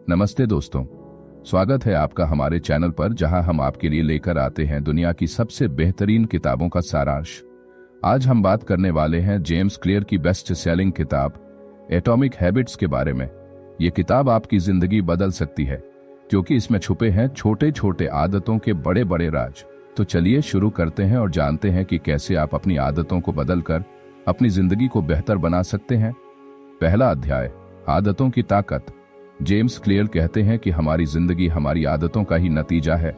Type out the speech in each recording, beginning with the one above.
नमस्ते दोस्तों, स्वागत है आपका हमारे चैनल पर, जहां हम आपके लिए लेकर आते हैं दुनिया की सबसे बेहतरीन किताबों का सारांश। आज हम बात करने वाले हैं जेम्स क्लियर की बेस्ट सेलिंग किताब एटॉमिक हैबिट्स के बारे में। ये किताब आपकी जिंदगी बदल सकती है, क्योंकि इसमें छुपे हैं छोटे छोटे आदतों के बड़े बड़े राज। तो चलिए शुरू करते हैं और जानते हैं कि कैसे आप अपनी आदतों को बदलकर अपनी जिंदगी को बेहतर बना सकते हैं। पहला अध्याय, आदतों की ताकत। जेम्स क्लियर कहते हैं कि हमारी जिंदगी हमारी आदतों का ही नतीजा है।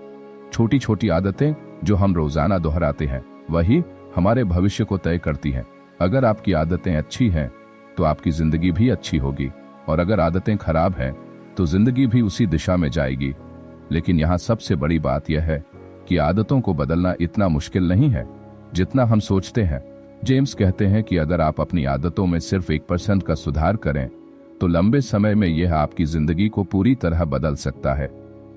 छोटी छोटी आदतें जो हम रोजाना दोहराते हैं वही हमारे भविष्य को तय करती हैं। अगर आपकी आदतें अच्छी हैं तो आपकी जिंदगी भी अच्छी होगी, और अगर आदतें खराब हैं तो जिंदगी भी उसी दिशा में जाएगी। लेकिन यहाँ सबसे बड़ी बात यह है कि आदतों को बदलना इतना मुश्किल नहीं है जितना हम सोचते हैं। जेम्स कहते हैं कि अगर आप अपनी आदतों में सिर्फ 1% का सुधार करें तो लंबे समय में यह आपकी जिंदगी को पूरी तरह बदल सकता है।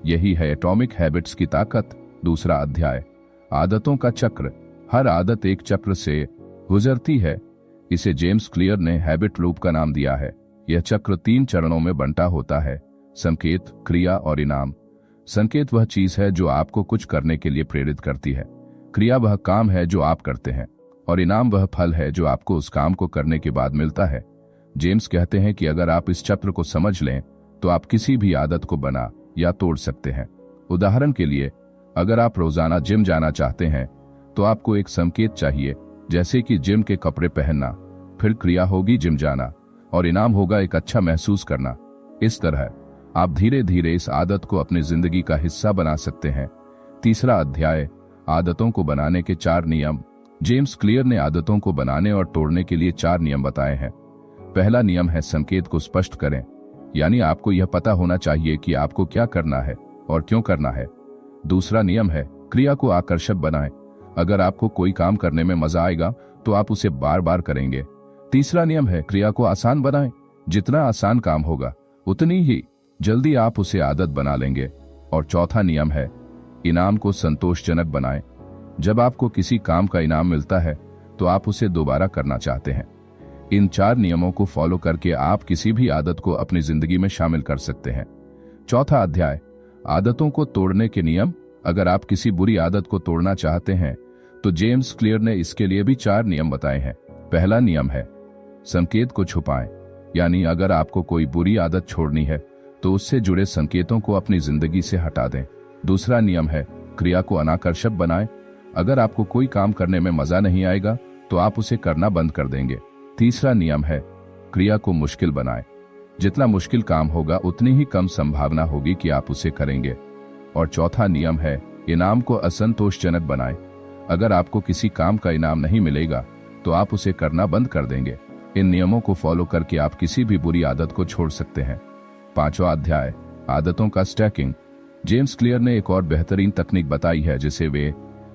यही है एटॉमिक हैबिट्स की ताकत। दूसरा अध्याय, आदतों का चक्र। हर आदत एक चक्र से गुजरती है। इसे जेम्स क्लियर ने हैबिट लूप का नाम दिया है। यह चक्र 3 चरणों में बंटा होता है: संकेत, क्रिया और इनाम। संकेत वह चीज है जो आपको कुछ करने के लिए प्रेरित करती है। क्रिया वह काम है जो आप करते हैं, और इनाम वह फल है जो आपको उस काम को करने के बाद मिलता है। जेम्स कहते हैं कि अगर आप इस चक्र को समझ लें तो आप किसी भी आदत को बना या तोड़ सकते हैं। उदाहरण के लिए, अगर आप रोजाना जिम जाना चाहते हैं तो आपको एक संकेत चाहिए, जैसे कि जिम के कपड़े पहनना। फिर क्रिया होगी जिम जाना, और इनाम होगा एक अच्छा महसूस करना। इस तरह आप धीरे धीरे इस आदत को अपनी जिंदगी का हिस्सा बना सकते हैं। तीसरा अध्याय, आदतों को बनाने के 4 नियम। जेम्स क्लियर ने आदतों को बनाने और तोड़ने के लिए 4 नियम बताए हैं। पहला नियम है संकेत को स्पष्ट करें, यानी आपको यह पता होना चाहिए कि आपको क्या करना है और क्यों करना है। दूसरा नियम है क्रिया को आकर्षक बनाएं। अगर आपको कोई काम करने में मजा आएगा तो आप उसे बार बार करेंगे। तीसरा नियम है क्रिया को आसान बनाएं। जितना आसान काम होगा उतनी ही जल्दी आप उसे आदत बना लेंगे। और चौथा नियम है इनाम को संतोषजनक बनाएं। जब आपको किसी काम का इनाम मिलता है तो आप उसे दोबारा करना चाहते हैं। इन 4 नियमों को फॉलो करके आप किसी भी आदत को अपनी जिंदगी में शामिल कर सकते हैं। चौथा अध्याय, आदतों को तोड़ने के नियम। अगर आप किसी बुरी आदत को तोड़ना चाहते हैं तो जेम्स क्लियर ने इसके लिए भी 4 नियम बताए हैं। पहला नियम है संकेत को छुपाएं, यानी अगर आपको कोई बुरी आदत छोड़नी है तो उससे जुड़े संकेतों को अपनी जिंदगी से हटा दें। दूसरा नियम है क्रिया को अनाकर्षक बनाएं। अगर आपको कोई काम करने में मजा नहीं आएगा तो आप उसे करना बंद कर देंगे। तीसरा नियम है क्रिया को मुश्किल बनाएं। जितना मुश्किल काम होगा उतनी ही कम संभावना होगी कि आप उसे करेंगे। और चौथा नियम है इनाम को असंतोषजनक बनाएं। अगर आपको किसी काम का इनाम नहीं मिलेगा तो आप उसे करना बंद कर देंगे। इन नियमों को फॉलो करके आप किसी भी बुरी आदत को छोड़ सकते हैं। पांचवा अध्याय, आदतों का स्टैकिंग। जेम्स क्लियर ने एक और बेहतरीन तकनीक बताई है जिसे वे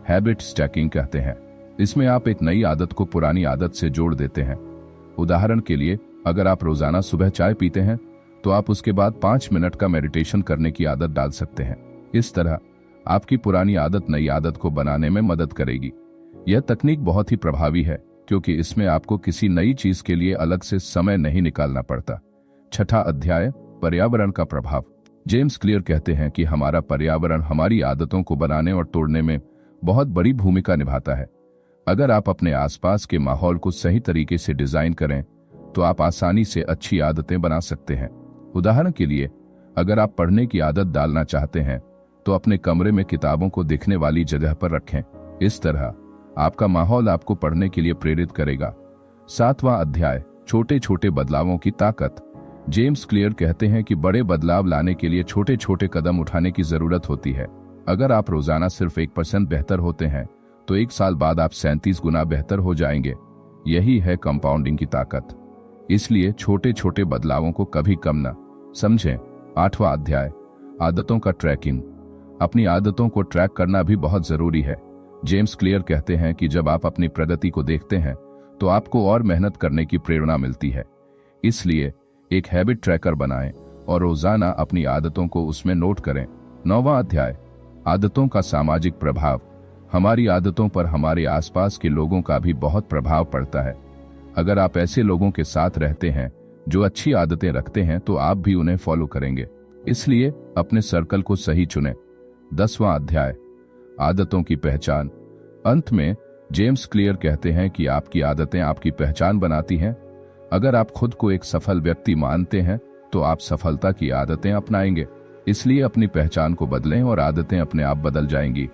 हैबिट स्टैकिंग कहते हैं। इसमें आप एक नई आदत को पुरानी आदत से जोड़ देते हैं। उदाहरण के लिए, अगर आप रोजाना सुबह चाय पीते हैं तो आप उसके बाद 5 मिनट का मेडिटेशन करने की आदत डाल सकते हैं। इस तरह आपकी पुरानी आदत नई आदत को बनाने में मदद करेगी। यह तकनीक बहुत ही प्रभावी है क्योंकि इसमें आपको किसी नई चीज के लिए अलग से समय नहीं निकालना पड़ता। छठा अध्याय, पर्यावरण का प्रभाव। जेम्स क्लियर कहते हैं कि हमारा पर्यावरण हमारी आदतों को बनाने और तोड़ने में बहुत बड़ी भूमिका निभाता है। अगर आप अपने आसपास के माहौल को सही तरीके से डिजाइन करें तो आप आसानी से अच्छी आदतें बना सकते हैं। उदाहरण के लिए, अगर आप पढ़ने की आदत डालना चाहते हैं तो अपने कमरे में किताबों को दिखने वाली जगह पर रखें। इस तरह आपका माहौल आपको पढ़ने के लिए प्रेरित करेगा। 7वां अध्याय, छोटे छोटे बदलावों की ताकत। जेम्स क्लियर कहते हैं कि बड़े बदलाव लाने के लिए छोटे छोटे कदम उठाने की जरूरत होती है। अगर आप रोजाना सिर्फ 1% बेहतर होते हैं तो 1 साल बाद आप 37 गुना बेहतर हो जाएंगे। यही है कंपाउंडिंग की ताकत। इसलिए छोटे छोटे बदलावों को कभी कम न समझें। 8वां अध्याय, आदतों का ट्रैकिंग। अपनी आदतों को ट्रैक करना भी बहुत जरूरी है। जेम्स क्लियर कहते हैं कि जब आप अपनी प्रगति को देखते हैं तो आपको और मेहनत करने की प्रेरणा मिलती है। इसलिए एक हैबिट ट्रैकर बनाएं और रोजाना अपनी आदतों को उसमें नोट करें। 9वां अध्याय, आदतों का सामाजिक प्रभाव। हमारी आदतों पर हमारे आसपास के लोगों का भी बहुत प्रभाव पड़ता है। अगर आप ऐसे लोगों के साथ रहते हैं जो अच्छी आदतें रखते हैं तो आप भी उन्हें फॉलो करेंगे। इसलिए अपने सर्कल को सही चुनें। 10वां अध्याय, आदतों की पहचान। अंत में जेम्स क्लियर कहते हैं कि आपकी आदतें आपकी पहचान बनाती हैं। अगर आप खुद को एक सफल व्यक्ति मानते हैं तो आप सफलता की आदतें अपनाएंगे। इसलिए अपनी पहचान को बदलें और आदतें अपने आप बदल जाएंगी।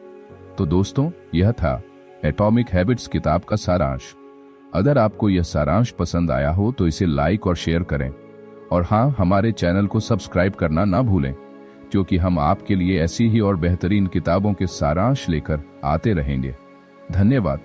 तो दोस्तों, यह था एटॉमिक हैबिट्स किताब का सारांश। अगर आपको यह सारांश पसंद आया हो तो इसे लाइक और शेयर करें। और हाँ, हमारे चैनल को सब्सक्राइब करना ना भूलें, क्योंकि हम आपके लिए ऐसी ही और बेहतरीन किताबों के सारांश लेकर आते रहेंगे। धन्यवाद।